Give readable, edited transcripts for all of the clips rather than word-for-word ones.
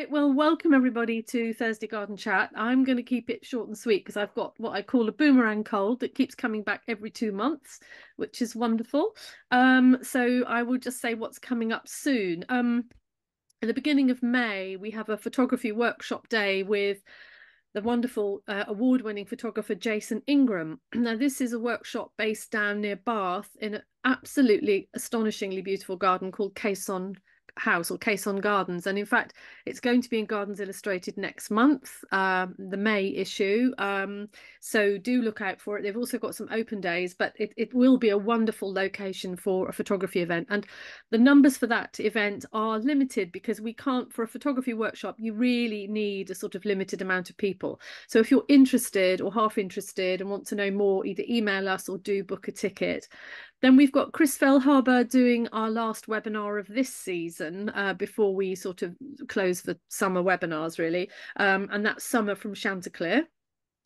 Right, well, welcome everybody to Thursday Garden Chat. I'm going to keep it short and sweet because I've got what I call a boomerang cold that keeps coming back every 2 months, which is wonderful. So I will just say what's coming up soon. At the beginning of May, we have a photography workshop day with the wonderful award-winning photographer Jason Ingram. Now, this is a workshop based down near Bath in an absolutely astonishingly beautiful garden called Caisson House or Caisson Gardens. And in fact, it's going to be in Gardens Illustrated next month, the May issue. So do look out for it. They've also got some open days, but it will be a wonderful location for a photography event. And the numbers for that event are limited because we can't, for a photography workshop, you really need a sort of limited amount of people. So if you're interested or half interested and want to know more, either email us or do book a ticket. Then we've got Chris Fellhaber doing our last webinar of this season before we sort of close for summer webinars, really. And that's Summer from Chanticleer,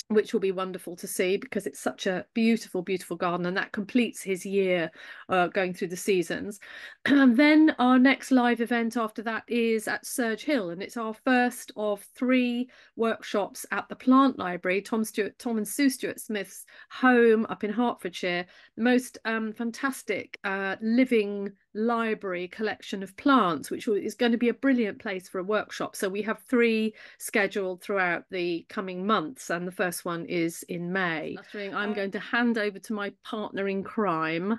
which will be wonderful to see because it's such a beautiful, beautiful garden, and that completes his year going through the seasons. And then our next live event after that is at Surge Hill, and it's our first of 3 workshops at the Plant Library, Tom and Sue Stuart Smith's home up in Hertfordshire. The most fantastic living library collection of plants, which is going to be a brilliant place for a workshop. So we have 3 scheduled throughout the coming months, and the first one is in May. I'm going to hand over to my partner in crime,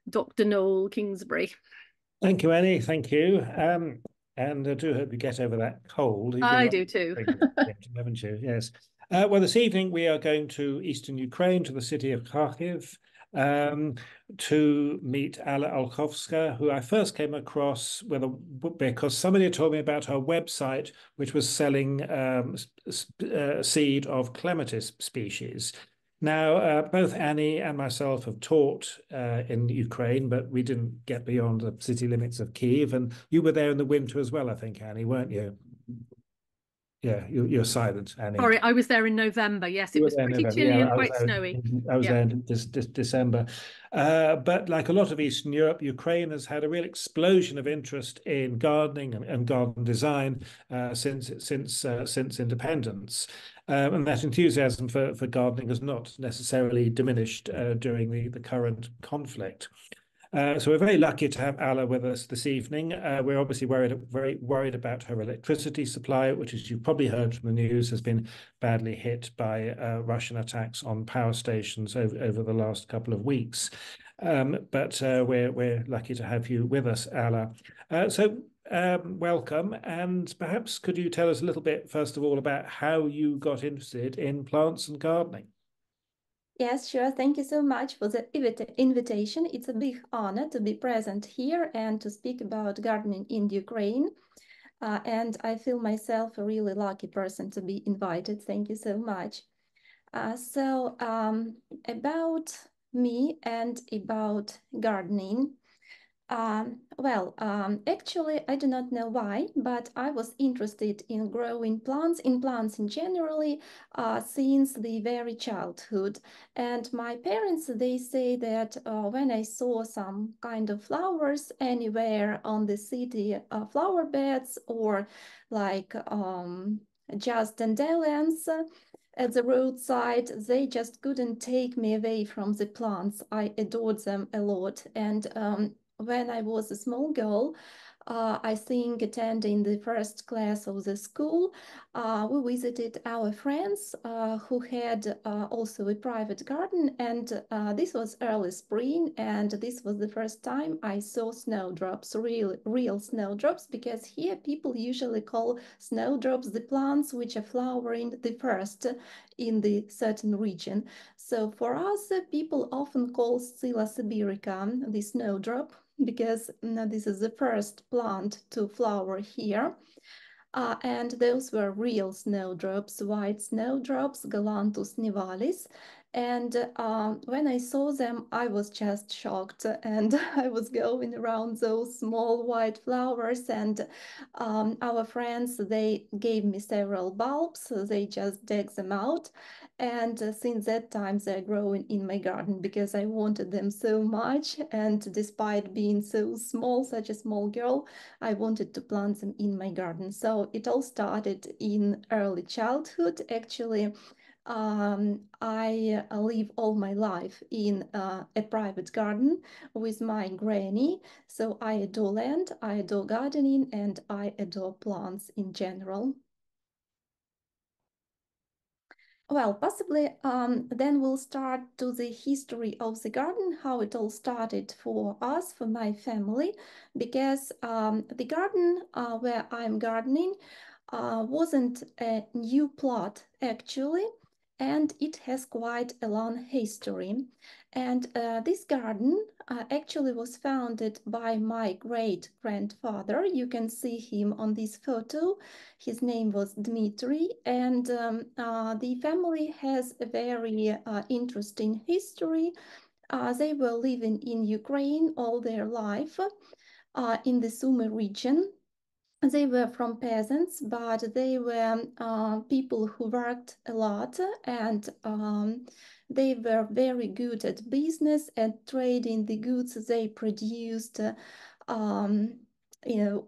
Dr. Noel Kingsbury. Thank you, Annie. Thank you. And I do hope you get over that cold. I do too. Haven't you? Yes. Well, this evening we are going to eastern Ukraine, to the city of Kharkiv, to meet Alla Olkhovska, who I first came across because somebody told me about her website, which was selling seed of Clematis species. Now, both Annie and myself have taught in Ukraine, but we didn't get beyond the city limits of Kyiv. And you were there in the winter as well, I think, Annie, weren't you? Yeah, you're silent, Annie. Sorry, I was there in November. Yes, it was pretty chilly and quite snowy. I was there in December. But like a lot of Eastern Europe, Ukraine has had a real explosion of interest in gardening and garden design since independence. And that enthusiasm for gardening has not necessarily diminished during the current conflict. So we're very lucky to have Alla with us this evening. We're obviously very worried about her electricity supply, which, as you've probably heard from the news, has been badly hit by Russian attacks on power stations over the last couple of weeks. But we're lucky to have you with us, Alla. Welcome, and perhaps could you tell us a little bit, first of all, about how you got interested in plants and gardening? Yes, sure. Thank you so much for the invitation. It's a big honor to be present here and to speak about gardening in Ukraine. And I feel myself a really lucky person to be invited. Thank you so much. About me and about gardening. Actually, I do not know why, but I was interested in growing plants, in generally, since the very childhood. And my parents, they say that when I saw some kind of flowers anywhere on the city flower beds or like just dandelions at the roadside, they just couldn't take me away from the plants. I adored them a lot. And when I was a small girl, I think attending the first class of the school, we visited our friends who had also a private garden, and this was early spring, and this was the first time I saw snowdrops, real snowdrops, because here people usually call snowdrops the plants which are flowering the first in the certain region. So for us, people often call Scilla sibirica the snowdrop, because this is the first plant to flower here. And those were real snowdrops, white snowdrops, Galanthus nivalis. And when I saw them, I was just shocked. And I was going around those small white flowers. And our friends, they gave me several bulbs. So they just dug them out. And since that time, they're growing in my garden because I wanted them so much. And despite being so small, such a small girl, I wanted to plant them in my garden. So it all started in early childhood. Actually, I live all my life in a private garden with my granny. So I adore land, I adore gardening, and I adore plants in general. Well, possibly then we'll start to the history of the garden, how it all started for us, for my family, because the garden where I'm gardening wasn't a new plot actually, and it has quite a long history. And this garden actually was founded by my great-grandfather. You can see him on this photo. His name was Dmitry, and the family has a very interesting history. They were living in Ukraine all their life in the Sumy region. They were from peasants, but they were people who worked a lot, and they were very good at business and trading the goods they produced,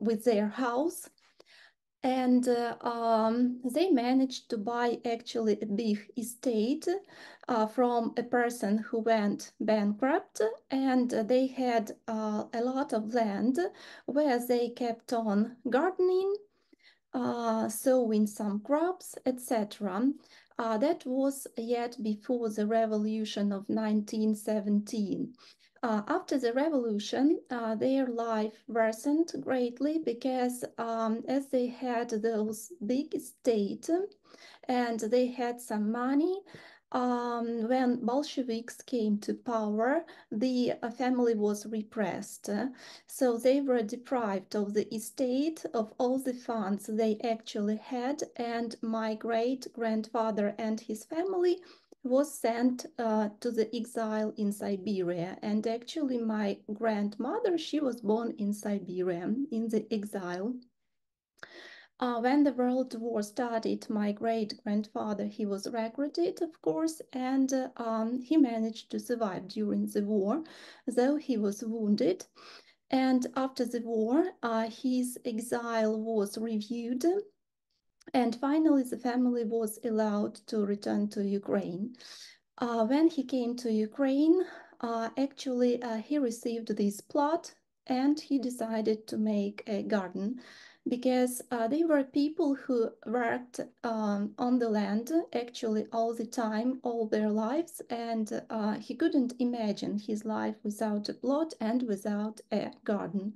with their house. And they managed to buy actually a big estate from a person who went bankrupt, and they had a lot of land where they kept on gardening, sowing some crops, etc. That was yet before the revolution of 1917. After the revolution, their life worsened greatly because as they had those big estates and they had some money, when Bolsheviks came to power, the family was repressed. So they were deprived of the estate, of all the funds they actually had, and my great-grandfather and his family was sent to the exile in Siberia. And actually my grandmother, she was born in Siberia, in the exile. When the World War started, my great-grandfather, he was recruited, of course, and he managed to survive during the war, though he was wounded. And after the war, his exile was reviewed, and finally the family was allowed to return to Ukraine. When he came to Ukraine, actually he received this plot and he decided to make a garden because they were people who worked on the land actually all the time, all their lives, and he couldn't imagine his life without a plot and without a garden.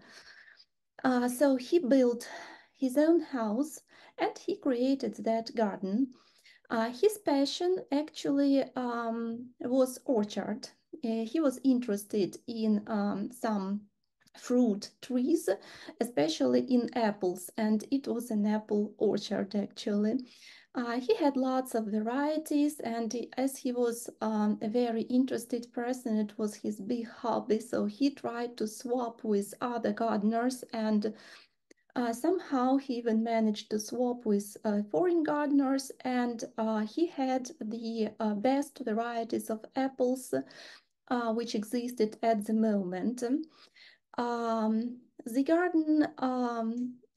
So he built his own house and he created that garden. His passion actually was orchard. He was interested in some fruit trees, especially in apples, and it was an apple orchard actually. He had lots of varieties, and as he was a very interested person, it was his big hobby. So he tried to swap with other gardeners, and somehow he even managed to swap with foreign gardeners, and he had the best varieties of apples which existed at the moment. The garden,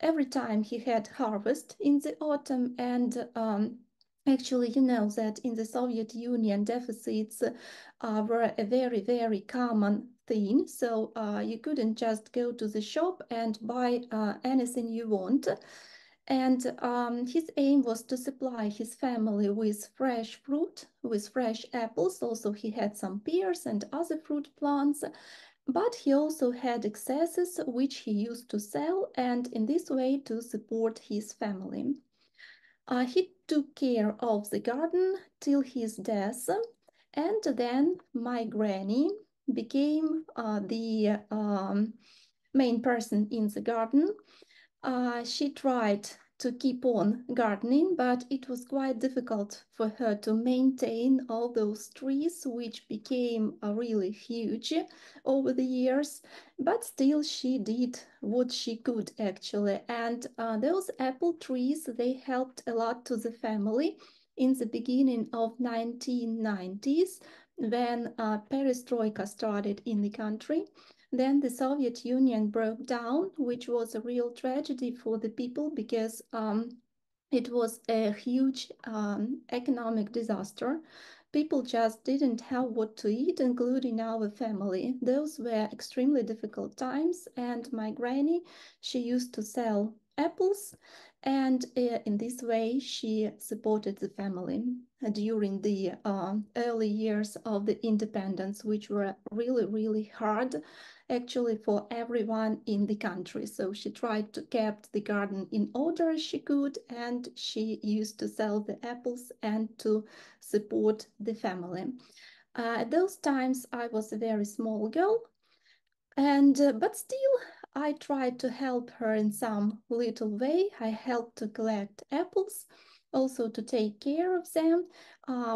every time he had harvest in the autumn, and actually, you know that in the Soviet Union, deficits were a very, very common thing. So you couldn't just go to the shop and buy anything you want. And his aim was to supply his family with fresh fruit, with fresh apples. Also, he had some pears and other fruit plants. But he also had excesses which he used to sell, and in this way to support his family. He took care of the garden till his death, and then my granny became the main person in the garden. She tried to keep on gardening, but it was quite difficult for her to maintain all those trees, which became really huge over the years. But still, she did what she could actually. And those apple trees, they helped a lot to the family in the beginning of 1990s when perestroika started in the country. Then the Soviet Union broke down, which was a real tragedy for the people because it was a huge economic disaster. People just didn't have what to eat, including our family. Those were extremely difficult times, and my granny, she used to sell apples, and in this way she supported the family during the early years of the independence, which were really, really hard actually for everyone in the country. So she tried to keep the garden in order as she could, and she used to sell the apples and to support the family. At those times, I was a very small girl, and but still, I tried to help her in some little way. I helped to collect apples, also to take care of them.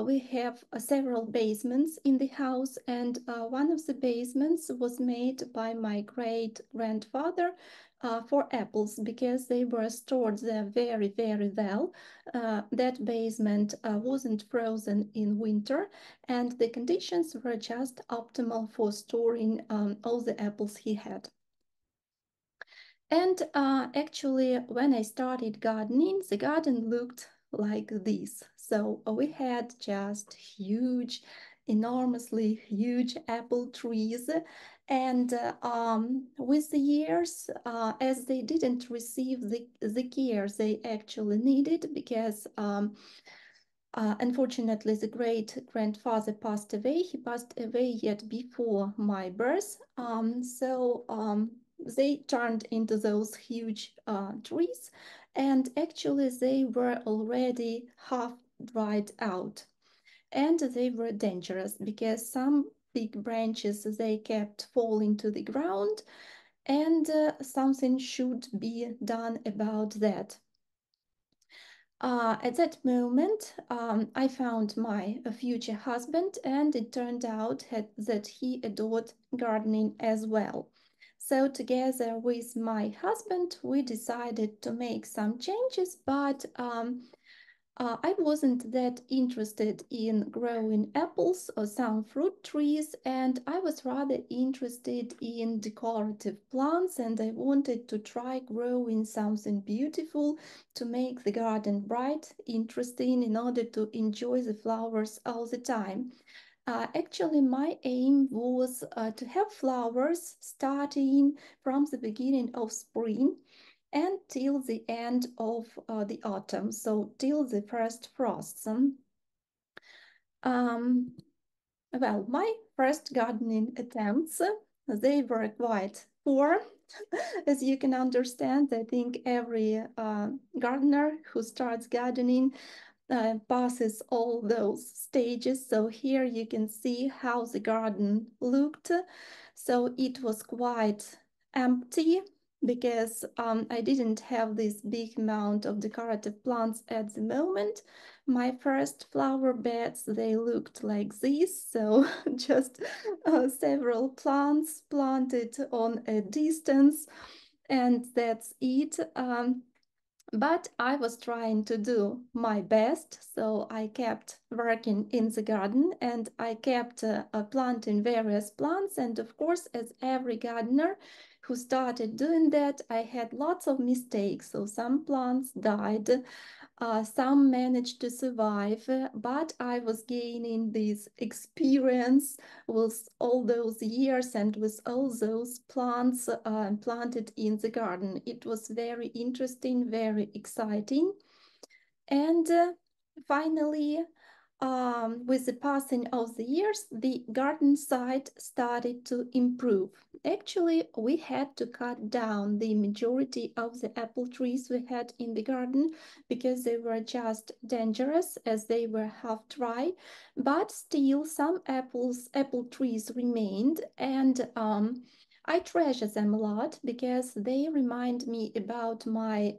We have several basements in the house, and one of the basements was made by my great grandfather for apples because they were stored there very, very well. That basement wasn't frozen in winter, and the conditions were just optimal for storing all the apples he had. And actually, when I started gardening, the garden looked like this. So we had just huge, enormously huge apple trees. And with the years, as they didn't receive the care they actually needed, because unfortunately, the great-grandfather passed away. He passed away yet before my birth. They turned into those huge trees, and actually they were already half dried out. And they were dangerous because some big branches, they kept falling to the ground, and something should be done about that. At that moment, I found my future husband, and it turned out that he adored gardening as well. So together with my husband, we decided to make some changes, but I wasn't that interested in growing apples or some fruit trees, and I was rather interested in decorative plants, and I wanted to try growing something beautiful to make the garden bright, interesting, in order to enjoy the flowers all the time. Actually, my aim was to have flowers starting from the beginning of spring and till the end of the autumn, so till the first frosts. Well, my first gardening attempts, they were quite poor. As you can understand, I think every gardener who starts gardening passes all those stages. So here you can see how the garden looked. So it was quite empty because I didn't have this big amount of decorative plants at the moment. My first flower beds, they looked like this. So just several plants planted on a distance, and that's it. But I was trying to do my best, so I kept working in the garden, and I kept planting various plants. And of course, as every gardener who started doing that, I had lots of mistakes. So some plants died, some managed to survive, but I was gaining this experience with all those years and with all those plants planted in the garden. It was very interesting, very exciting. And finally, with the passing of the years, the garden site started to improve. Actually, we had to cut down the majority of the apple trees we had in the garden because they were just dangerous as they were half dry. But still, some apple trees remained, and I treasure them a lot because they remind me about my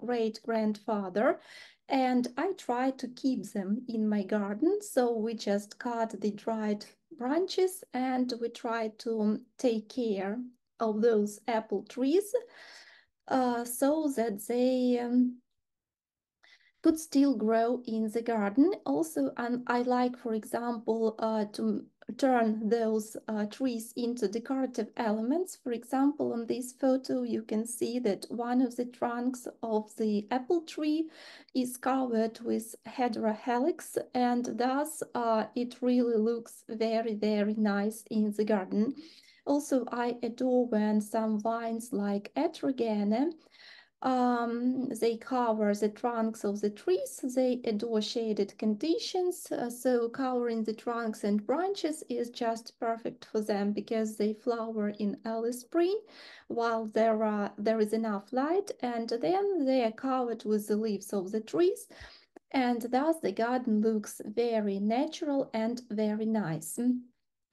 great-grandfather, and I try to keep them in my garden. So we just cut the dried branches and we try to take care of those apple trees so that they could still grow in the garden. Also, and I like, for example, to turn those trees into decorative elements. For example, on this photo, you can see that one of the trunks of the apple tree is covered with heterohelix, and thus it really looks very, very nice in the garden. Also, I adore when some vines like Etrogene they cover the trunks of the trees. They adore shaded conditions, so covering the trunks and branches is just perfect for them because they flower in early spring while there is enough light, and then they are covered with the leaves of the trees, and thus the garden looks very natural and very nice.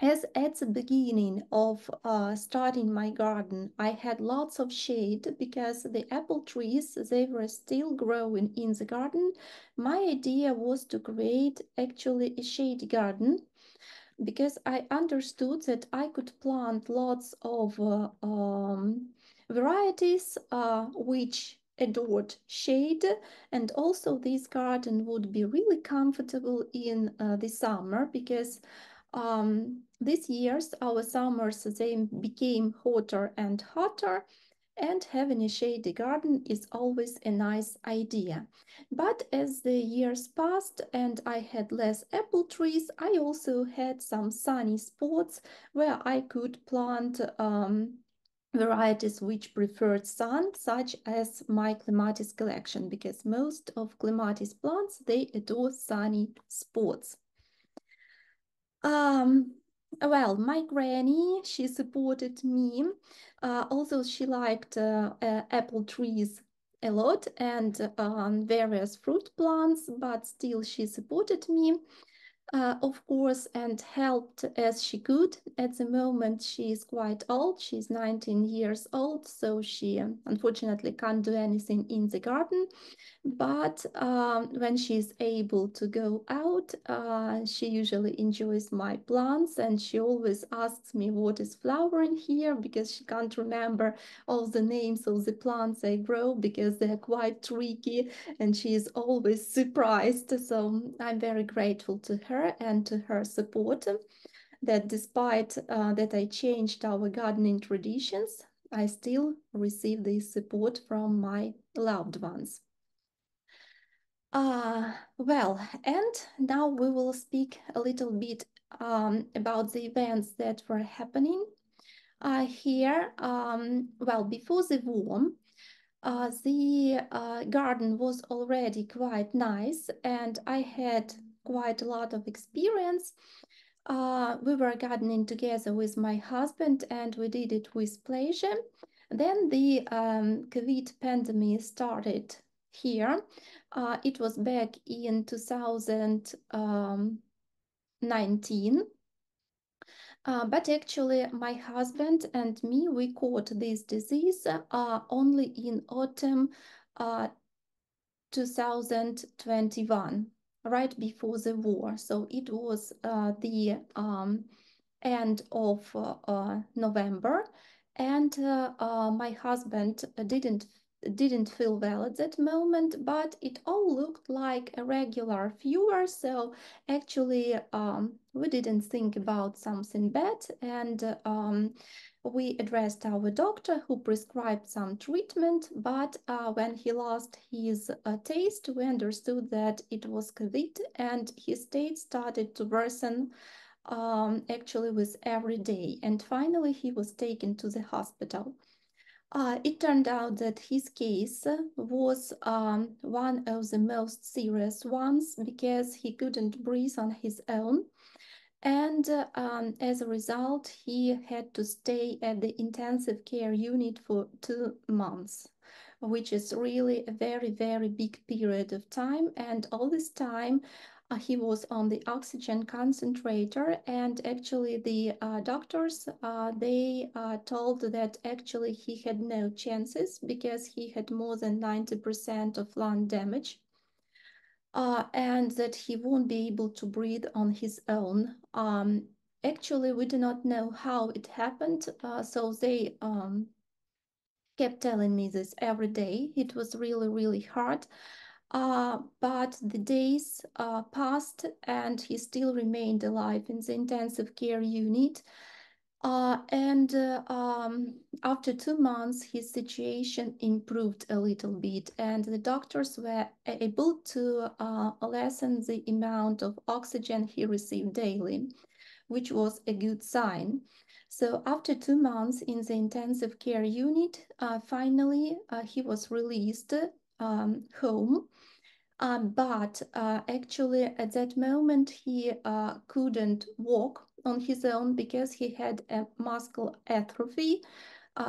As at the beginning of starting my garden, I had lots of shade because the apple trees, they were still growing in the garden. My idea was to create actually a shady garden because I understood that I could plant lots of varieties which adored shade, and also this garden would be really comfortable in the summer because these years our summers they became hotter and hotter, and having a shady garden is always a nice idea. But as the years passed and I had less apple trees, I also had some sunny spots where I could plant varieties which preferred sun, such as my Clematis collection, because most of Clematis plants, they adore sunny spots. Well, my granny, she supported me, although she liked apple trees a lot and various fruit plants, but still she supported me, of course, and helped as she could. At the moment, she is quite old. She's 19 years old, so she unfortunately can't do anything in the garden. But when she's able to go out, she usually enjoys my plants, and she always asks me what is flowering here because she can't remember all the names of the plants I grow because they're quite tricky, and she is always surprised. So I'm very grateful to her and to her support that despite that I changed our gardening traditions, I still receive this support from my loved ones. Well, and now we will speak a little bit about the events that were happening here. Well, before the war, the garden was already quite nice, and I had quite a lot of experience. We were gardening together with my husband, and we did it with pleasure. Then the COVID pandemic started here. It was back in 2019. But actually, my husband and me, we caught this disease only in autumn 2021, right before the war. So it was the end of November, and my husband didn't feel well at that moment, but it all looked like a regular fever. So actually, we didn't think about something bad, and we addressed our doctor who prescribed some treatment, but when he lost his taste, we understood that it was COVID, and his state started to worsen actually with every day. And finally, he was taken to the hospital. It turned out that his case was one of the most serious ones because he couldn't breathe on his own. And as a result, he had to stay at the intensive care unit for 2 months, which is really a very, very big period of time. And all this time, He was on the oxygen concentrator, and actually the doctors, they told that actually he had no chances because he had more than 90% of lung damage, and that he won't be able to breathe on his own. Actually, we do not know how it happened, so they kept telling me this every day. It was really, really hard. But the days passed and he still remained alive in the intensive care unit. After 2 months, his situation improved a little bit, and the doctors were able to lessen the amount of oxygen he received daily, which was a good sign. So after 2 months in the intensive care unit, finally he was released home. But actually, at that moment, he couldn't walk on his own because he had a muscle atrophy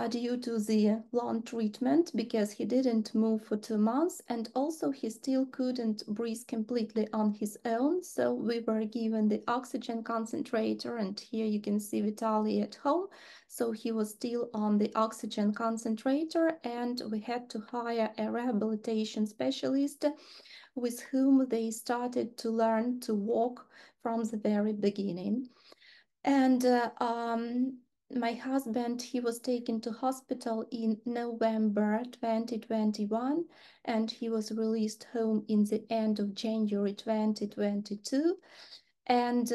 due to the long treatment, because he didn't move for 2 months, and also he still couldn't breathe completely on his own. So we were given the oxygen concentrator, and here you can see Vitaly at home. So he was still on the oxygen concentrator, and we had to hire a rehabilitation specialist with whom they started to learn to walk from the very beginning. And my husband, he was taken to hospital in November 2021, and he was released home in the end of January 2022. And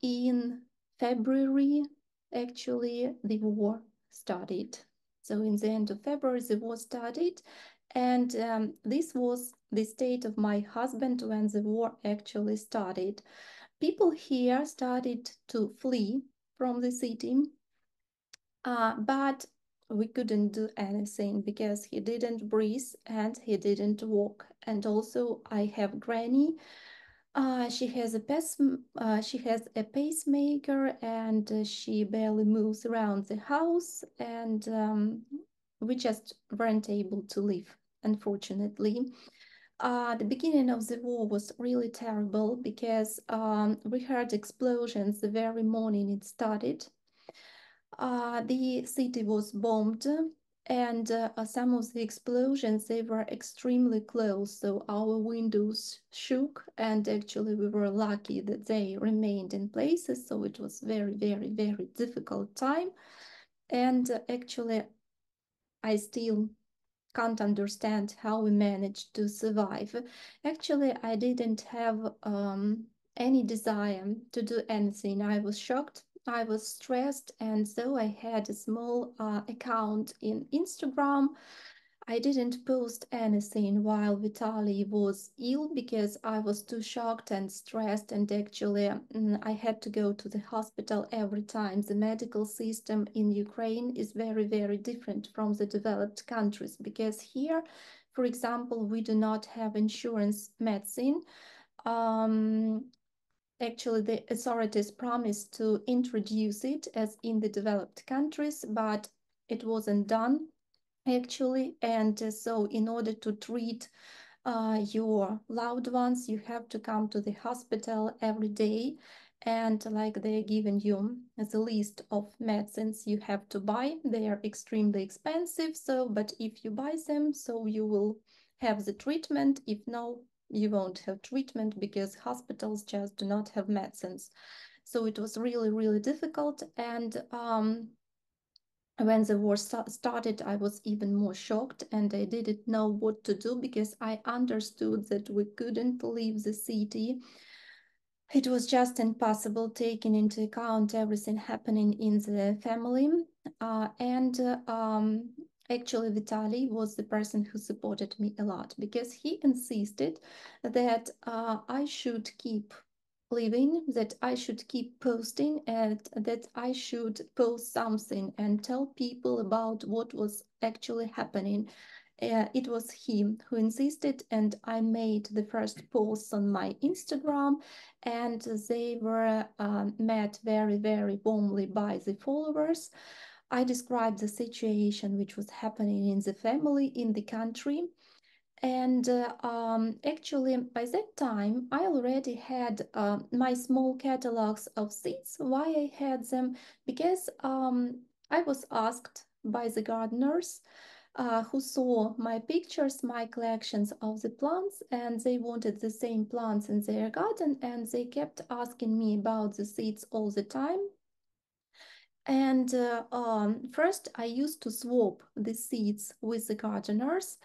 in February, actually, the war started. So in the end of February, the war started. And this was the state of my husband when the war actually started. People here started to flee from the city, but we couldn't do anything because he didn't breathe and he didn't walk. And also I have Granny. She has a pacemaker, and she barely moves around the house, and we just weren't able to live, unfortunately. The beginning of the war was really terrible because we heard explosions the very morning it started. The city was bombed, and some of the explosions, they were extremely close, so our windows shook, and actually we were lucky that they remained in places, so it was very, very, very difficult time. And actually I still can't understand how we managed to survive. Actually, I didn't have any desire to do anything. I was shocked, I was stressed, and so I had a small account in Instagram. I didn't post anything while Vitaly was ill because I was too shocked and stressed, and actually I had to go to the hospital every time. The medical system in Ukraine is very, very different from the developed countries, because here, for example, we do not have insurance medicine. Actually, the authorities promised to introduce it as in the developed countries, but it wasn't done actually. And so in order to treat your loved ones, you have to come to the hospital every day, and like they're giving you as a list of medicines you have to buy. They are extremely expensive, so but if you buy them, so you will have the treatment. If no, you won't have treatment because hospitals just do not have medicines. So it was really, really difficult. And when the war started, I was even more shocked, and I didn't know what to do because I understood that we couldn't leave the city. It was just impossible, taking into account everything happening in the family. Actually, Vitaly was the person who supported me a lot because he insisted that I should keep living, that I should keep posting, and that I should post something and tell people about what was actually happening. It was him who insisted, and I made the first posts on my Instagram, and they were met very, very warmly by the followers. I described the situation which was happening in the family, in the country, And actually, by that time, I already had my small catalogs of seeds. Why I had them? Because I was asked by the gardeners who saw my pictures, my collections of the plants, and they wanted the same plants in their garden, and they kept asking me about the seeds all the time. And first, I used to swap the seeds with the gardeners.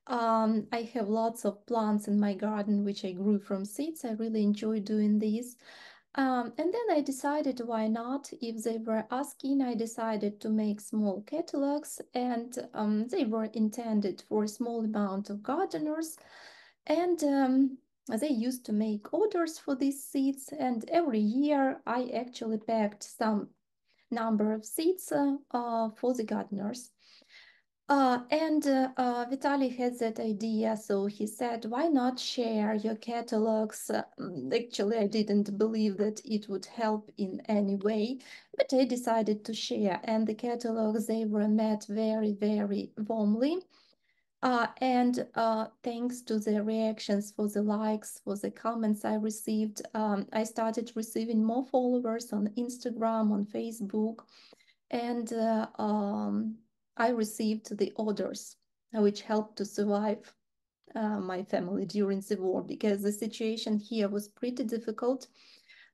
I have lots of plants in my garden which I grew from seeds. I really enjoy doing this. And then I decided why not? If they were asking, I decided to make small catalogs, and they were intended for a small amount of gardeners. And they used to make orders for these seeds, and every year I actually packed some number of seeds for the gardeners. Vitaly had that idea, so he said, why not share your catalogs? Actually, I didn't believe that it would help in any way, but I decided to share, and the catalogs, they were met very, very warmly. Thanks to the reactions, for the likes, for the comments I received, I started receiving more followers on Instagram, on Facebook, and I received the orders, which helped to survive my family during the war, because the situation here was pretty difficult.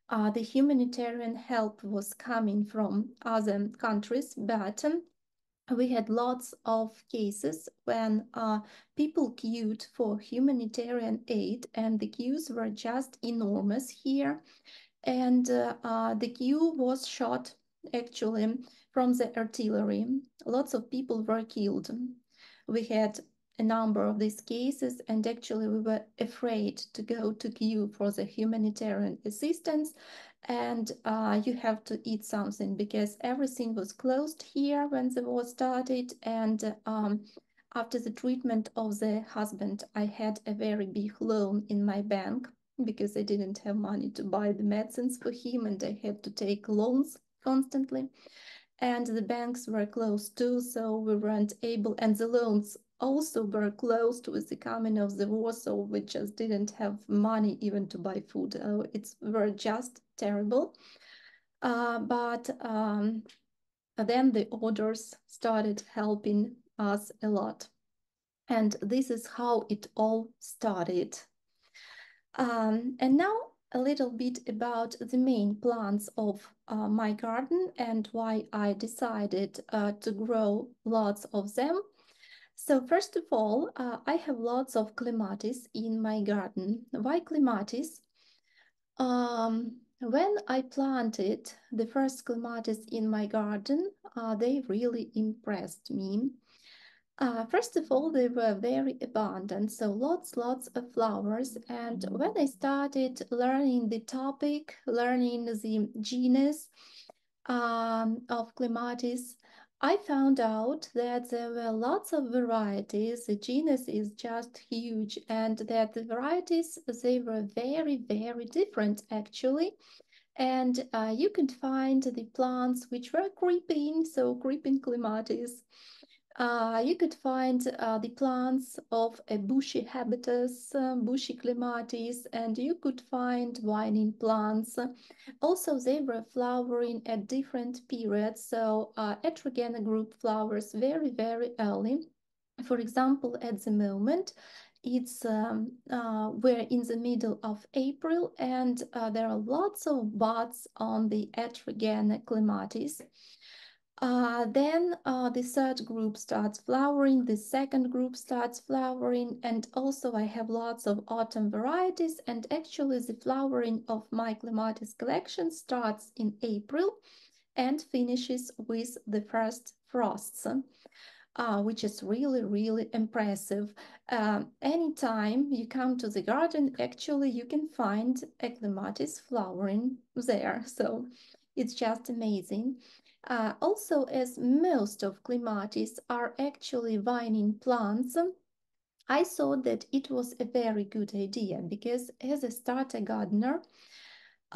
The humanitarian help was coming from other countries, but we had lots of cases when people queued for humanitarian aid, and the queues were just enormous here. And the queue was shot actually from the artillery. Lots of people were killed. We had a number of these cases, and actually we were afraid to go to queue for the humanitarian assistance. And you have to eat something, because everything was closed here when the war started. And after the treatment of the husband, I had a very big loan in my bank, because I didn't have money to buy the medicines for him, and I had to take loans constantly. And the banks were closed too, so we weren't able, and the loans also were closed with the coming of the war, so we just didn't have money even to buy food. It were just terrible. But then the orders started helping us a lot. And this is how it all started. And now a little bit about the main plants of my garden and why I decided to grow lots of them. So first of all, I have lots of clematis in my garden. Why clematis? When I planted the first clematis in my garden, they really impressed me. First of all, they were very abundant, so lots of flowers. And when I started learning the topic, learning the genus of Clematis, I found out that there were lots of varieties. The genus is just huge, and that the varieties, they were very, very different actually. And you could find the plants which were creeping, so creeping clematis. You could find the plants of a bushy habitus, bushy clematis, and you could find vining plants. Also, they were flowering at different periods, so heterogena group flowers very, very early. For example, at the moment, we're in the middle of April, and there are lots of buds on the heterogena clematis. Then the third group starts flowering, the second group starts flowering, and also I have lots of autumn varieties, and actually the flowering of my clematis collection starts in April and finishes with the first frosts. Which is really, really impressive. Anytime you come to the garden, actually you can find a clematis flowering there. So it's just amazing. Also, as most of clematis are actually vining plants, I thought that it was a very good idea, because as a starter gardener,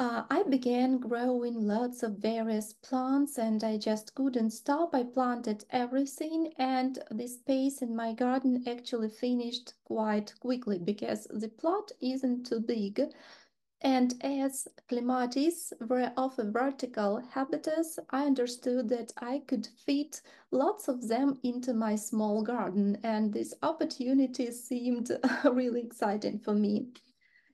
I began growing lots of various plants and I just couldn't stop. I planted everything, and the space in my garden actually finished quite quickly because the plot isn't too big. And as clematis were of a vertical habitus, I understood that I could fit lots of them into my small garden, and this opportunity seemed really exciting for me.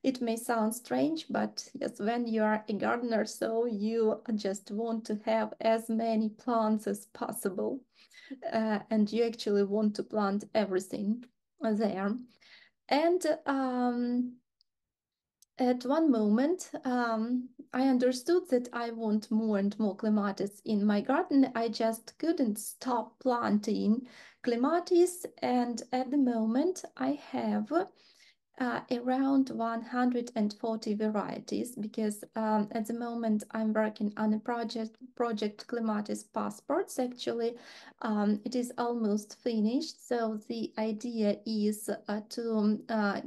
It may sound strange, but yes, when you are a gardener, so you just want to have as many plants as possible, and you actually want to plant everything there. And at one moment, I understood that I want more and more clematis in my garden. I just couldn't stop planting clematis, and at the moment, I have around 140 varieties because at the moment I'm working on a project Clematis passports. Actually, it is almost finished. So the idea is to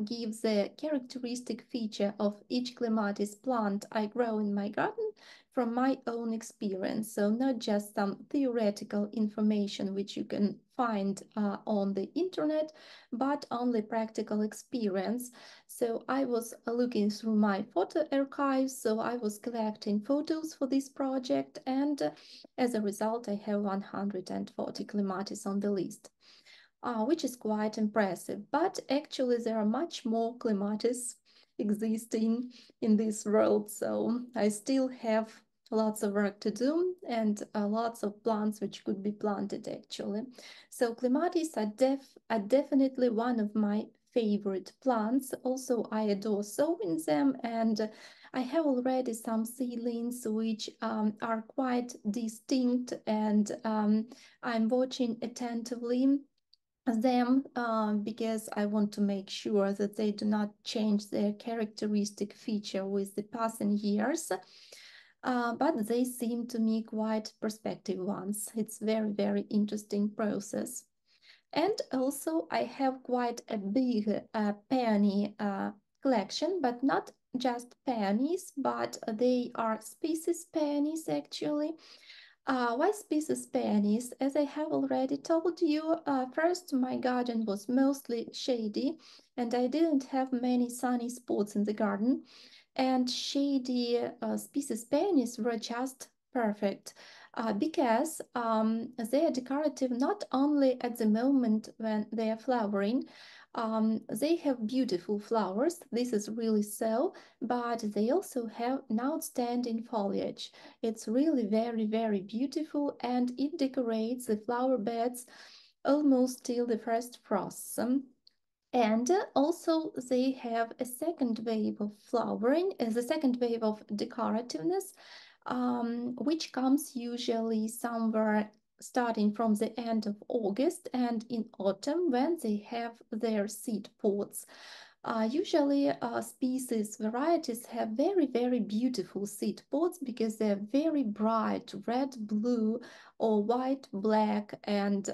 give the characteristic feature of each clematis plant I grow in my garden from my own experience. So not just some theoretical information which you can find on the internet, but only practical experience. So I was looking through my photo archives, so I was collecting photos for this project, and as a result, I have 140 clematis on the list. Which is quite impressive, but actually there are much more clematis existing in this world, so I still have lots of work to do and lots of plants which could be planted actually. So clematis are definitely one of my favorite plants. Also, I adore sowing them, and I have already some seedlings which are quite distinct, and I'm watching attentively them because I want to make sure that they do not change their characteristic feature with the passing years. But they seem to me quite perspective ones. It's very, very interesting process. And also I have quite a big peony collection, but not just peonies, but they are species peonies actually. Why species peonies? As I have already told you, first my garden was mostly shady and I didn't have many sunny spots in the garden, and shady species peonies were just perfect because they are decorative not only at the moment when they are flowering. They have beautiful flowers, this is really so, but they also have an outstanding foliage. It's really very, very beautiful, and it decorates the flower beds almost till the first frosts. And also they have a second wave of flowering, the second wave of decorativeness, which comes usually somewhere starting from the end of August and in autumn when they have their seed pods. Usually species varieties have very, very beautiful seed pods because they're very bright red, blue or white, black, and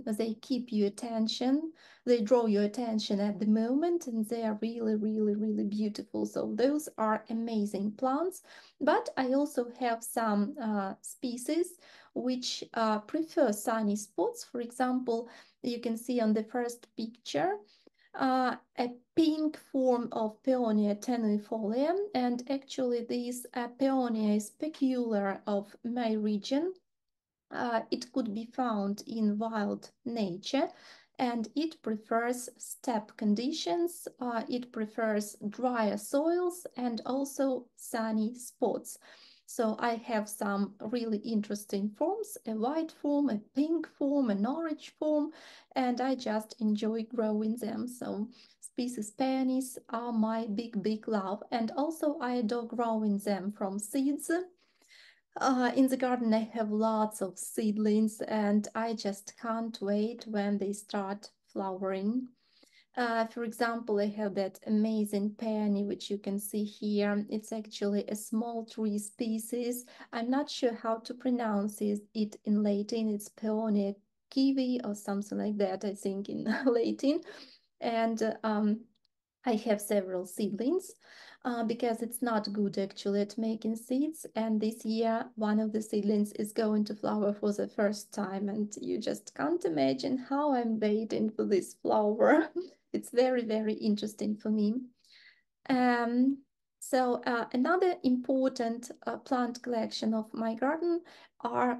they keep your attention. They draw your attention at the moment, and they are really, really, really beautiful. So those are amazing plants. But I also have some species which prefer sunny spots. For example, you can see on the first picture a pink form of Peonia tenuifolia, and actually this Peonia is peculiar of my region. It could be found in wild nature, and it prefers steppe conditions, it prefers drier soils and also sunny spots. So I have some really interesting forms, a white form, a pink form, an orange form, and I just enjoy growing them. So species peonies are my big, big love, and also I adore growing them from seeds. In the garden, I have lots of seedlings, and I just can't wait when they start flowering. For example, I have that amazing peony, which you can see here. It's actually a small tree species. I'm not sure how to pronounce it in Latin. It's Peonia kiwi or something like that, I think, in Latin. And I have several seedlings because it's not good actually at making seeds. And this year, one of the seedlings is going to flower for the first time. And you just can't imagine how I'm waiting for this flower. It's very, very interesting for me. Um, Another important plant collection of my garden are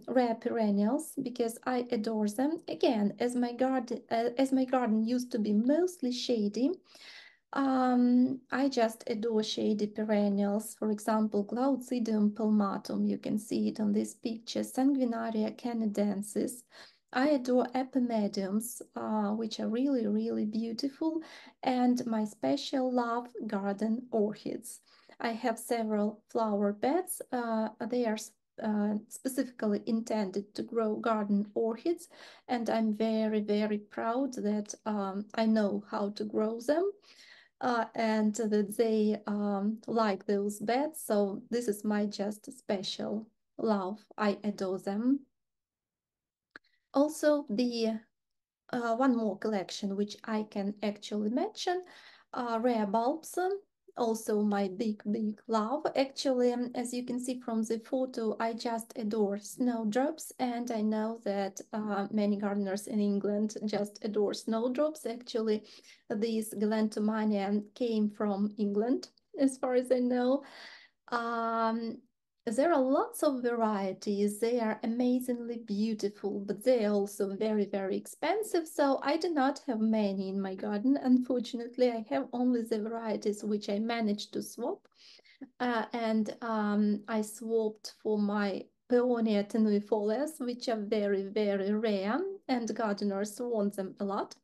rare perennials because I adore them. Again, as my garden used to be mostly shady, I just adore shady perennials. For example, Glaucidium palmatum, you can see it on this picture, Sanguinaria canadensis. I adore epimediums, which are really, really beautiful, and my special love, garden orchids. I have several flower beds. They are specifically intended to grow garden orchids, and I'm very, very proud that I know how to grow them. And that they like those beds. So this is my just special love. I adore them. Also, the one more collection which I can actually mention, rare bulbs. Also my big love. Actually, as you can see from the photo, I just adore snowdrops, and I know that many gardeners in England just adore snowdrops. Actually, these Galantomania came from England, as far as I know. Um, there are lots of varieties. They are amazingly beautiful, but they are also very, very expensive. So I do not have many in my garden. Unfortunately, I have only the varieties which I managed to swap. I swapped for my peonia tenuifolias, which are very, very rare, and gardeners want them a lot.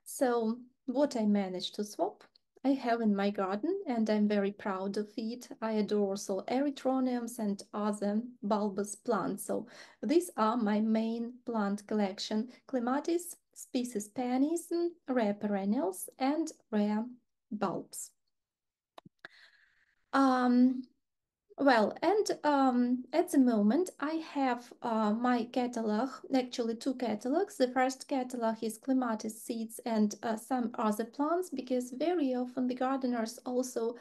So what I managed to swap, I have in my garden, and I'm very proud of it. I adore also erythroniums and other bulbous plants. So these are my main plant collection: Clematis, species peonies, rare perennials, and rare bulbs. At the moment, I have my catalog, actually two catalogs. The first catalog is Clematis seeds and some other plants, because very often the gardeners also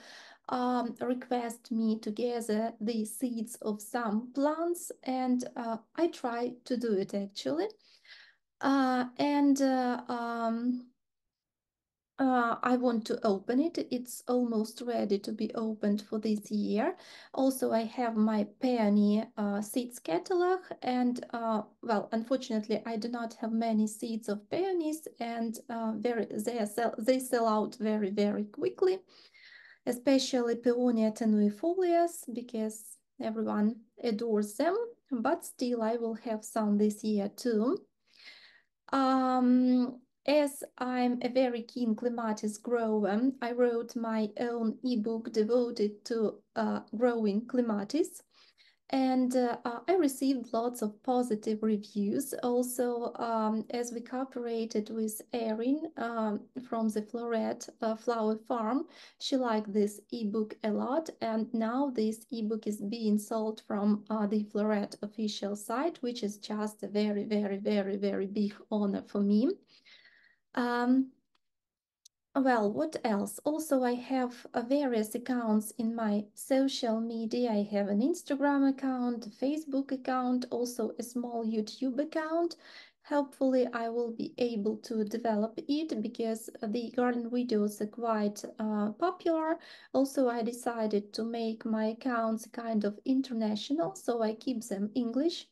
request me to gather the seeds of some plants, and I try to do it actually. I want to open it. It's almost ready to be opened for this year. Also, I have my peony seeds catalog, and unfortunately, I do not have many seeds of peonies, and they sell out very, very quickly, especially Peonia tenuifolias, because everyone adores them. But still, I will have some this year too. As I'm a very keen Clematis grower, I wrote my own ebook devoted to growing Clematis, and I received lots of positive reviews. Also, as we cooperated with Erin from the Floret Flower Farm, she liked this ebook a lot, and now this ebook is being sold from the Floret official site, which is just a very, very, very, very big honor for me. What else? Also, I have various accounts in my social media. I have an Instagram account, a Facebook account, also a small YouTube account. Hopefully, I will be able to develop it because the garden videos are quite popular. Also, I decided to make my accounts kind of international, so I keep them English.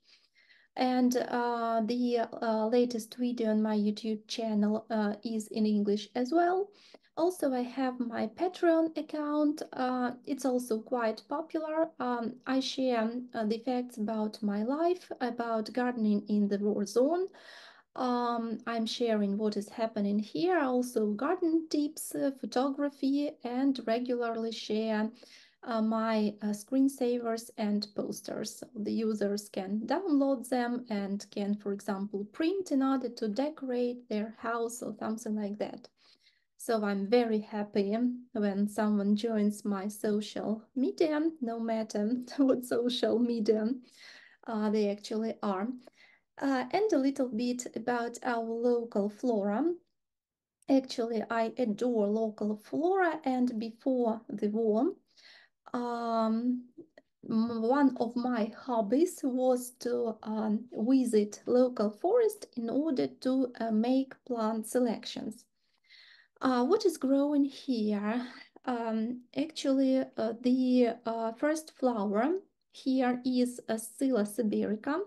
And the latest video on my YouTube channel is in English as well. Also, I have my Patreon account. It's also quite popular. I share the facts about my life, about gardening in the war zone. I'm sharing what is happening here, also garden tips, photography, and regularly share my screensavers and posters. So the users can download them and can, for example, print in order to decorate their house or something like that. So I'm very happy when someone joins my social media, no matter what social media they actually are. And a little bit about our local flora. Actually, I adore local flora, and before the war, one of my hobbies was to visit local forest in order to make plant selections. What is growing here? Actually, the first flower here is a Scilla siberica.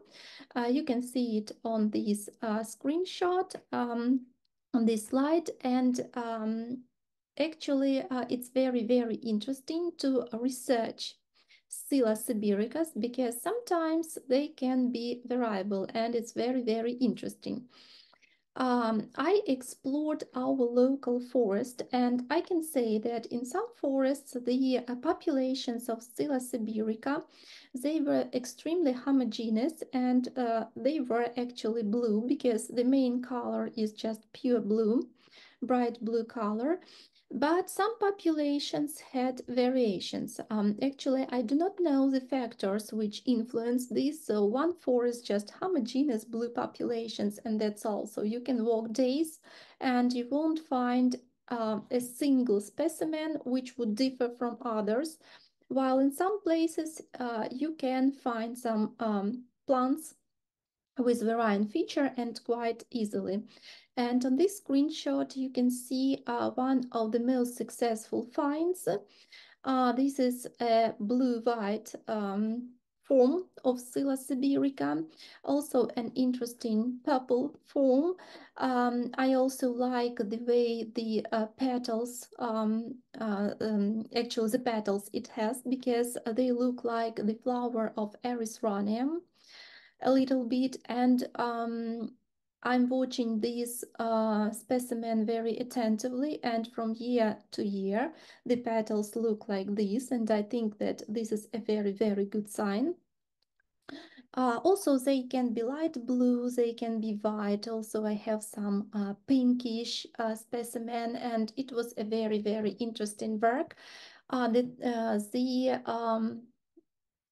You can see it on this screenshot on this slide, and actually it's very, very interesting to research Scilla sibiricas because sometimes they can be variable, and it's very, very interesting. I explored our local forest, and I can say that in some forests, the populations of Scilla sibirica, they were extremely homogeneous, and they were actually blue because the main color is just pure blue, bright blue color. But some populations had variations. Actually, I do not know the factors which influence this. So one forest just homogeneous blue populations, and that's all. So you can walk days and you won't find a single specimen which would differ from others. While in some places you can find some plants with varying feature and quite easily. And on this screenshot, you can see one of the most successful finds. This is a blue-white form of Scilla sibirica, also an interesting purple form. I also like the way the petals, actually the petals it has, because they look like the flower of erythronium a little bit, and I'm watching this specimen very attentively, and from year to year the petals look like this, and I think that this is a very, very good sign. Also, they can be light blue, they can be white. Also, I have some pinkish specimen, and it was a very, very interesting work.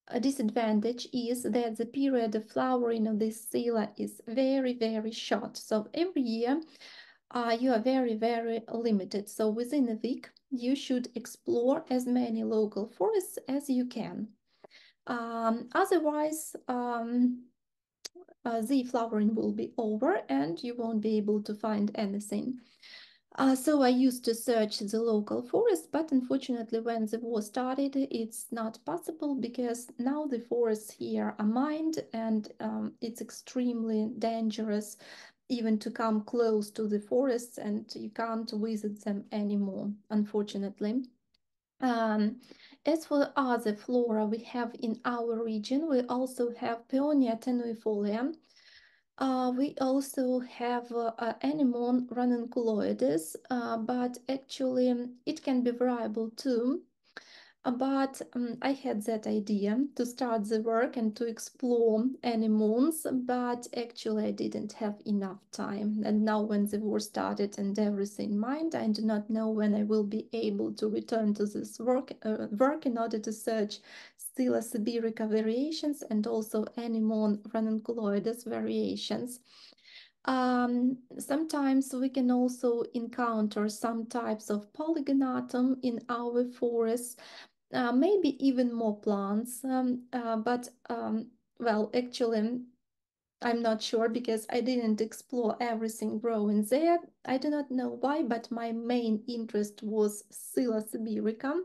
A disadvantage is that the period of flowering of this Scilla is very, very short. So every year you are very, very limited. So within a week, you should explore as many local forests as you can. Otherwise, the flowering will be over and you won't be able to find anything. So I used to search the local forest, but unfortunately when the war started, it's not possible because now the forests here are mined, and it's extremely dangerous even to come close to the forests, and you can't visit them anymore, unfortunately. As for other flora we have in our region, we also have Peonia tenuifolia. We also have anemone ranunculoides, but actually it can be variable too. But I had that idea to start the work and to explore anemones, but actually I didn't have enough time. And now when the war started and everything in mind, I do not know when I will be able to return to this work in order to search Scilla sibirica variations and also anemone ranunculoides variations. Sometimes we can also encounter some types of polygonatum in our forests, maybe even more plants, but well, actually, I'm not sure because I didn't explore everything growing there. I do not know why, but my main interest was Scilla sibirica,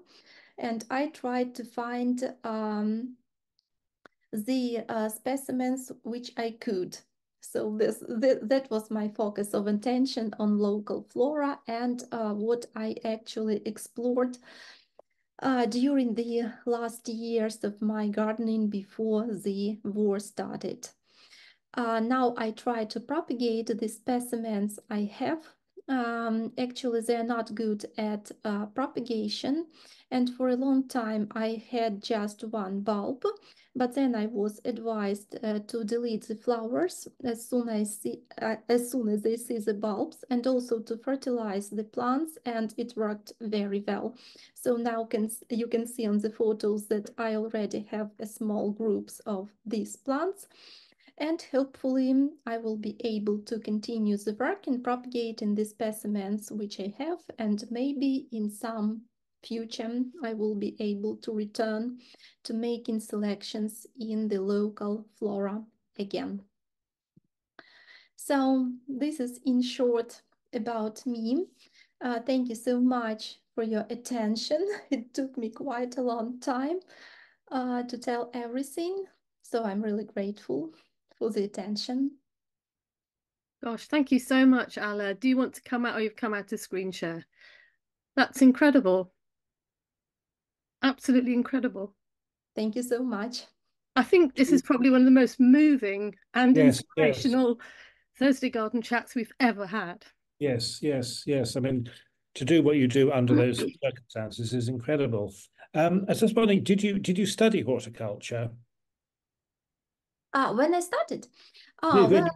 and I tried to find the specimens which I could. So that was my focus of attention on local flora and what I actually explored during the last years of my gardening before the war started. Now I try to propagate the specimens I have. Actually, they're not good at propagation, and for a long time I had just one bulb, but then I was advised to delete the flowers as soon as they see the bulbs, and also to fertilize the plants, and it worked very well. So now you can see on the photos that I already have a small groups of these plants. and hopefully I will be able to continue the work in propagating the specimens which I have, and maybe in some future I will be able to return to making selections in the local flora again. So this is in short about me. Thank you so much for your attention. It took me quite a long time to tell everything. So I'm really grateful for the attention. Gosh, thank you so much, Alla. Do you want to come out, or you've come out to screen share? That's incredible. Absolutely incredible. Thank you so much. I think this is probably one of the most moving and Yes, inspirational Thursday Garden chats we've ever had. yes. I mean, to do what you do under those circumstances is incredible. I was just wondering, did you study horticulture? When I started, No, well,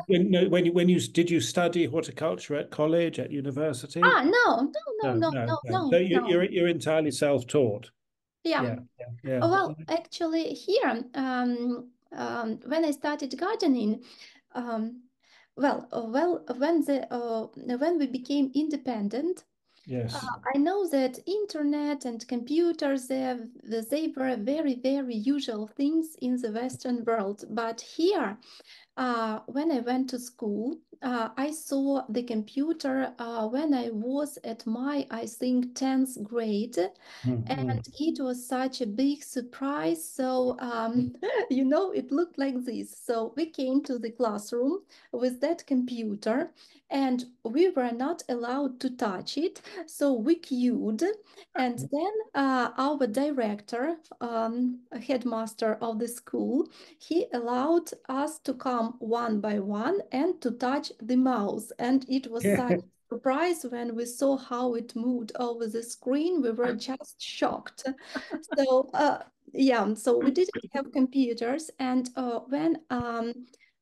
when you did you study horticulture at college, at university? no. No. So you're entirely self-taught. Yeah. Yeah. Well, actually, here, when I started gardening, um, when we became independent, Yes. I know that internet and computers, they were very usual things in the Western world. But here, when I went to school, I saw the computer when I was at my, I think, 10th grade. Mm-hmm. And it was such a big surprise. So, it looked like this. So we came to the classroom with that computer and we were not allowed to touch it. So we queued. And then our director, headmaster of the school, he allowed us to come one by one and to touch the mouse. And it was Yeah. such surprise when we saw how it moved over the screen. We were just shocked. So yeah, so we didn't have computers, and when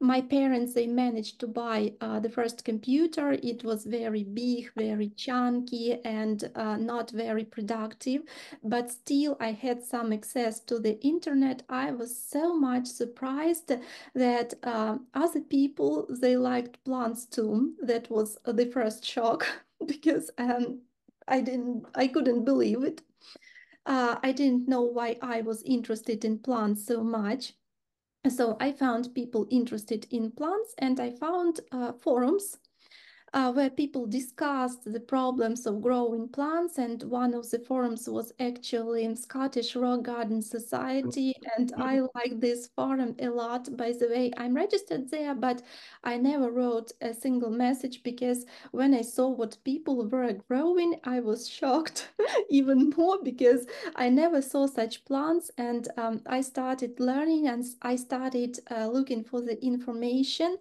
my parents, they managed to buy the first computer, it was very big, very chunky, and not very productive, but still I had some access to the internet. I was so much surprised that other people, they liked plants too. That was the first shock because I couldn't believe it. I didn't know why I was interested in plants so much. So I found people interested in plants, and I found forums where people discussed the problems of growing plants. And one of the forums was actually in Scottish Rock Garden Society. And I like this forum a lot. By the way, I'm registered there, but I never wrote a single message because when I saw what people were growing, I was shocked even more because I never saw such plants. And I started learning and I started looking for the information.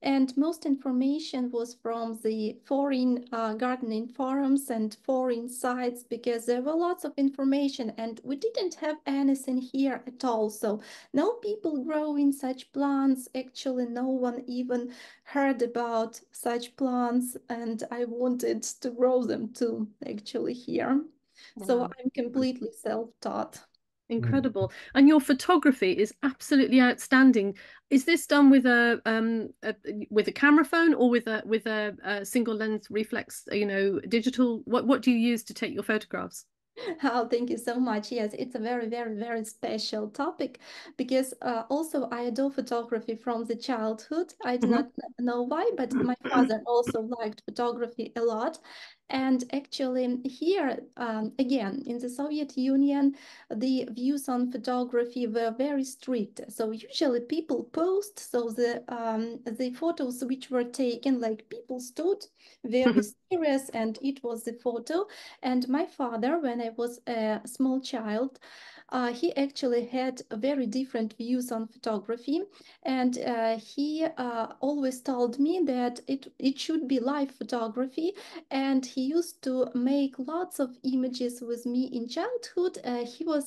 And most information was from the foreign gardening forums and foreign sites because there were lots of information and we didn't have anything here at all. So no people growing such plants. Actually, no one even heard about such plants, and I wanted to grow them too, actually, here. So Wow. I'm completely self-taught. Incredible. And your photography is absolutely outstanding. Is this done with a camera phone or with a single lens reflex, digital? What do you use to take your photographs? Oh, thank you so much. Yes, it's a very special topic because also I adore photography from the childhood. I do not know why, but my father also liked photography a lot. And actually, here again in the Soviet Union, the views on photography were very strict. So usually people post. So the photos which were taken, like people stood very serious, and it was the photo. And my father, when I was a small child, he actually had very different views on photography. And he always told me that it should be live photography. And he used to make lots of images with me in childhood.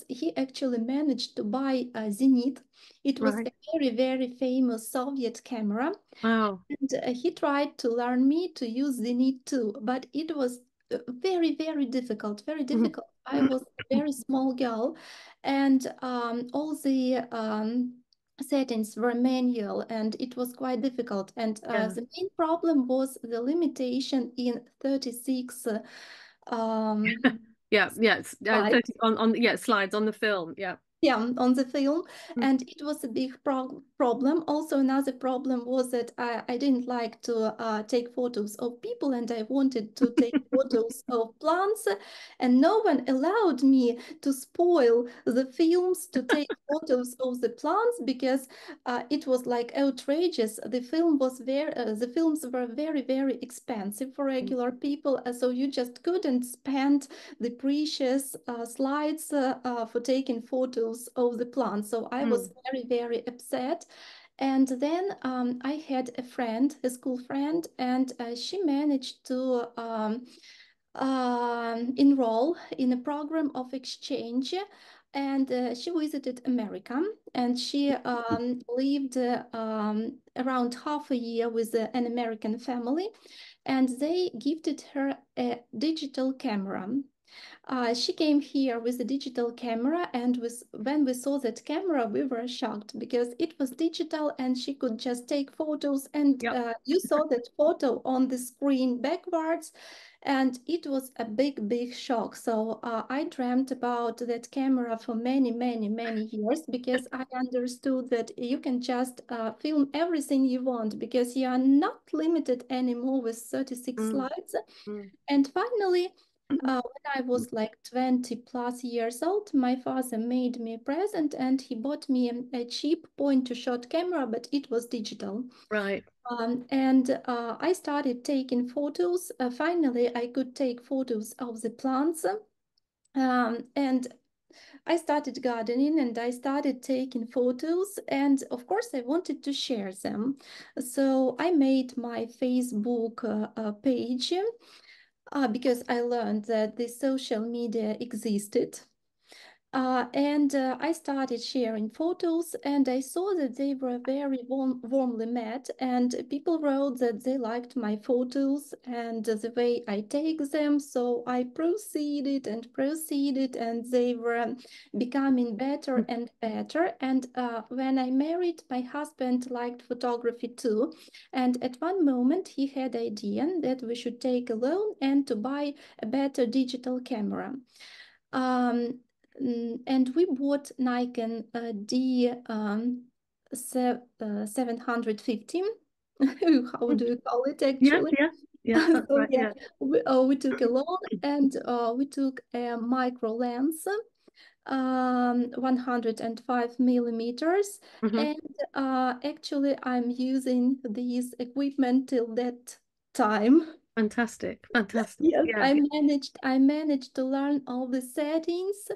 He actually managed to buy a Zenith. It was Right. a very famous Soviet camera. Wow. And he tried to learn me to use Zenith too, but it was very difficult, very difficult. I was a very small girl, and all the settings were manual, and it was quite difficult. And the main problem was the limitation in 36 it's slides. 30 on slides on the film. Yeah, on the film, and it was a big problem. Also, another problem was that I didn't like to take photos of people, and I wanted to take photos of plants, and no one allowed me to spoil the films to take photos of the plants, because it was like outrageous. The films were very, very expensive for regular people, so you just couldn't spend the precious slides for taking photos of the plants. So I was very, very upset. And then I had a friend, a school friend, and she managed to enroll in a program of exchange. And she visited America, and she lived around half a year with an American family, and they gifted her a digital camera. She came here with a digital camera, and when we saw that camera, we were shocked because it was digital and she could just take photos. And you saw that photo on the screen backwards, and it was a big, big shock. So I dreamt about that camera for many, many, many years, because I understood that you can just film everything you want, because you are not limited anymore with 36 slides. And finally, when I was like 20 plus years old, my father made me a present, and he bought me a cheap point-to-shot camera, but it was digital. Right. And I started taking photos. Finally, I could take photos of the plants. And I started gardening, and I started taking photos, and of course I wanted to share them. So I made my Facebook page, because I learned that the social media existed. And I started sharing photos, and I saw that they were very warmly met, and people wrote that they liked my photos and the way I take them. So I proceeded and proceeded, and they were becoming better and better. And when I married, my husband liked photography too. And at one moment he had the idea that we should take a loan and to buy a better digital camera. And we bought Nikon D 750. How do you call it actually? That's So right. yeah, we took a loan, and we took a micro lens, 105 millimeters. And actually I'm using this equipment till that time. Fantastic. Yes, Yeah. I managed to learn all the settings,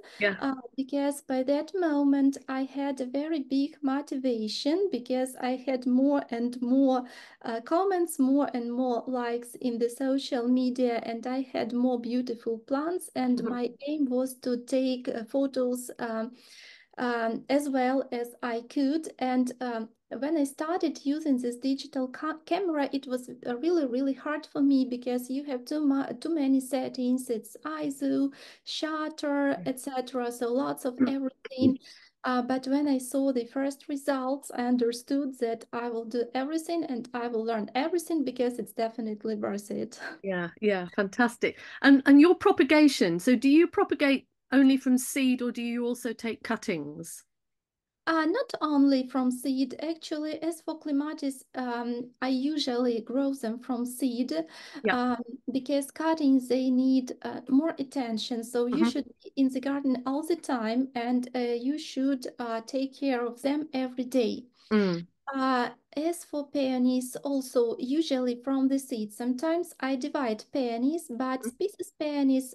because by that moment I had a very big motivation, because I had more and more comments, more and more likes in the social media, and I had more beautiful plants, and my aim was to take photos as well as I could. And when I started using this digital camera, it was really, really hard for me, because you have too many settings. It's ISO, shutter, etc. So lots of everything. But when I saw the first results, I understood that I will do everything and I will learn everything, because it's definitely worth it. Yeah, fantastic. And your propagation, so do you propagate only from seed, or do you also take cuttings? Not only from seed, actually. As for clematis, I usually grow them from seed, because cuttings, they need more attention. So you should be in the garden all the time, and you should take care of them every day. As for peonies, also usually from the seed. Sometimes I divide peonies, but species peonies,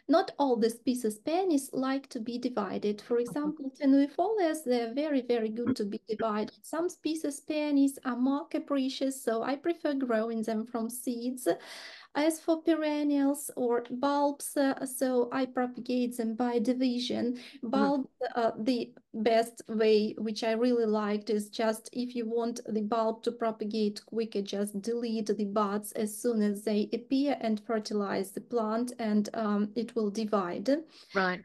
not all the species peonies like to be divided. For example, tenuifolias, they're very, very good to be divided. Some species peonies are more capricious, so I prefer growing them from seeds. As for perennials or bulbs, so I propagate them by division. Bulbs, the best way, which I really liked, is just if you want the bulb to propagate quicker, just delete the buds as soon as they appear and fertilize the plant, and it will divide. Right.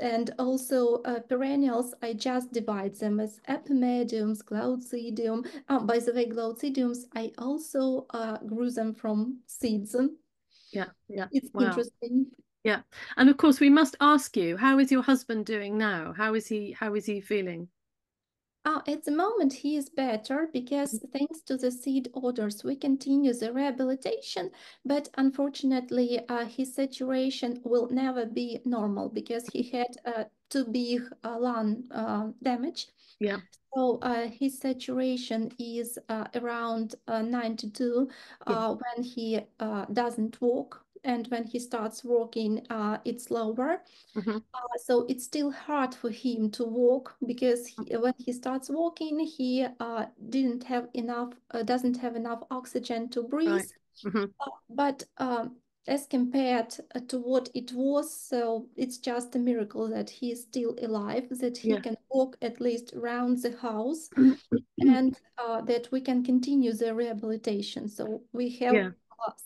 And also perennials, I just divide them as epimediums, glaucidium. By the way, glaucidiums, I also grew them from seeds. Yeah, yeah. It's Wow. interesting. Yeah. And of course, we must ask you, how is your husband doing now? How is he feeling? At the moment, he is better because thanks to the seed orders, we continue the rehabilitation. But unfortunately, his saturation will never be normal because he had too big lung damage. Yeah. So his saturation is around 92 Yeah. when he doesn't walk. And when he starts walking, it's lower. Hmm. So it's still hard for him to walk because when he starts walking, he doesn't have enough oxygen to breathe. Right. Hmm. But as compared to what it was, so it's just a miracle that he is still alive, that he Yeah. can walk at least around the house, and that we can continue the rehabilitation. So we have Yeah.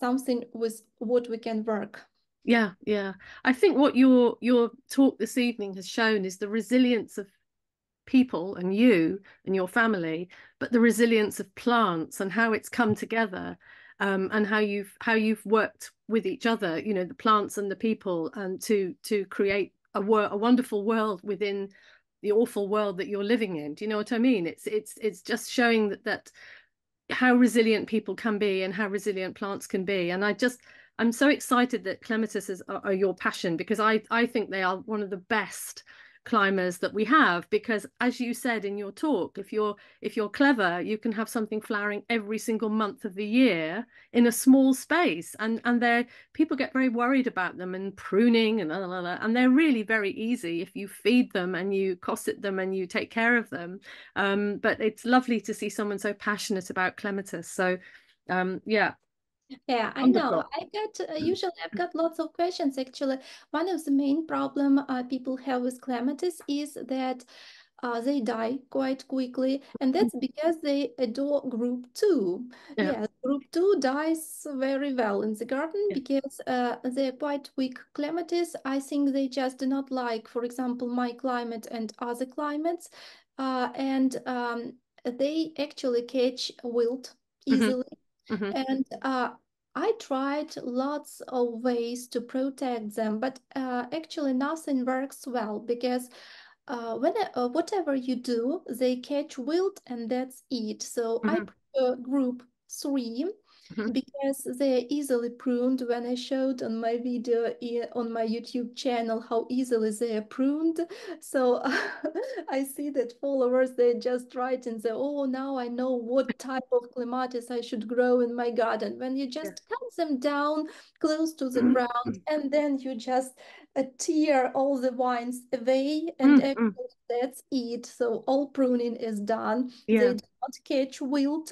something with what we can work. Yeah, yeah. I think what your talk this evening has shown is the resilience of people and you and your family, but the resilience of plants and how it's come together, and how you've worked with each other, you know, the plants and the people, and to create a wonderful world within the awful world that you're living in. Do you know what I mean? It's just showing that how resilient people can be and how resilient plants can be. And I'm so excited that clematis are your passion, because I think they are one of the best climbers that we have, because as you said in your talk, if you're clever, you can have something flowering every single month of the year in a small space. And they're people get very worried about them and pruning and and they're really very easy if you feed them and you cosset them and you take care of them. But it's lovely to see someone so passionate about clematis. So yeah, Yeah, I know. wonderful. I got usually I've got lots of questions actually. One of the main problem people have with clematis is that they die quite quickly, and that's because they adore group two. Yeah, Yeah, group two dies very well in the garden yeah. because they're quite weak clematis. I think they just do not like, for example, my climate and other climates, and they actually catch wilt Hmm. easily. Hmm. And I tried lots of ways to protect them, but actually nothing works well because whatever you do, they catch wilt and that's it. So I Hmm. prefer group three Hmm. because they're easily pruned. When I showed on my video on my YouTube channel how easily they are pruned, so I see that followers they just write and say, "Oh, now I know what type of clematis I should grow in my garden." When you Yeah. just cut them down close to the ground and then you just tear all the vines away, and Mm. actually that's it. So all pruning is done. They Yeah. do not catch wilt.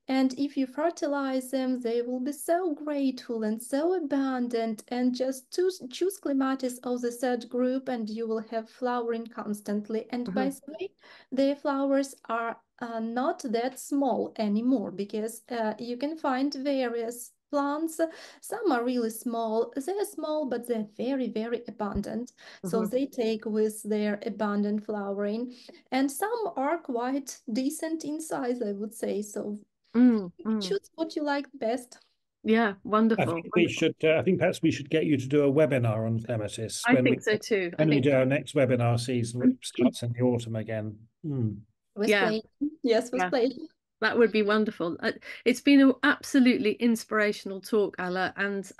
And if you fertilize them, they will be so grateful and so abundant. And just choose clematis of the third group, and you will have flowering constantly. And by Hmm. the way, their flowers are not that small anymore because you can find various plants. Some are really small. They're small, but they're very, very abundant. So Hmm. they take with their abundant flowering. And some are quite decent in size, I would say. So Mm. Mm. choose what you like best. Yeah, I wonderful, think we wonderful. should. I think perhaps we should get you to do a webinar on clematis I think so too. I when we think do our next webinar season, which starts in the autumn again. Mm. With yeah, pleasure. Yes, with yeah. pleasure. That would be wonderful. It's been an absolutely inspirational talk, Alla, and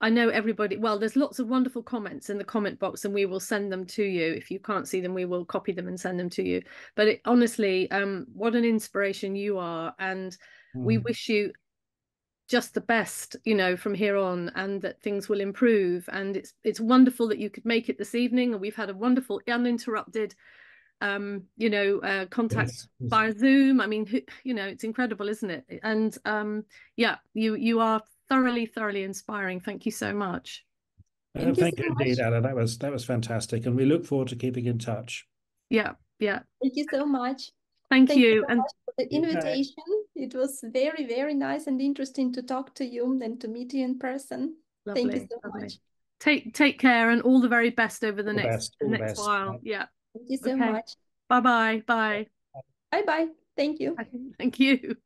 I know everybody. Well, there's lots of wonderful comments in the comment box, and we will send them to you. If you can't see them, we will copy them and send them to you. But honestly, what an inspiration you are, and we Mm. wish you just the best, you know, from here on, and that things will improve. And it's wonderful that you could make it this evening, and we've had a wonderful uninterrupted contact Yes. Yes. via Zoom. I mean, you know, it's incredible, isn't it? And yeah, you are thoroughly inspiring. Thank you so much. Thank you Thank so you indeed, much. Anna. That was fantastic, and we look forward to keeping in touch. Yeah, yeah. Thank you so much. Thank Thank you you. so And much for the Okay. invitation. It was very, very nice and interesting to talk to you and to meet you in person. Thank you lovely, so lovely. much. take care and all the very best over the All the next best. All the next best. while. Yeah. Thank you so Okay. much. Bye bye. Bye bye. Thank you. Thank you.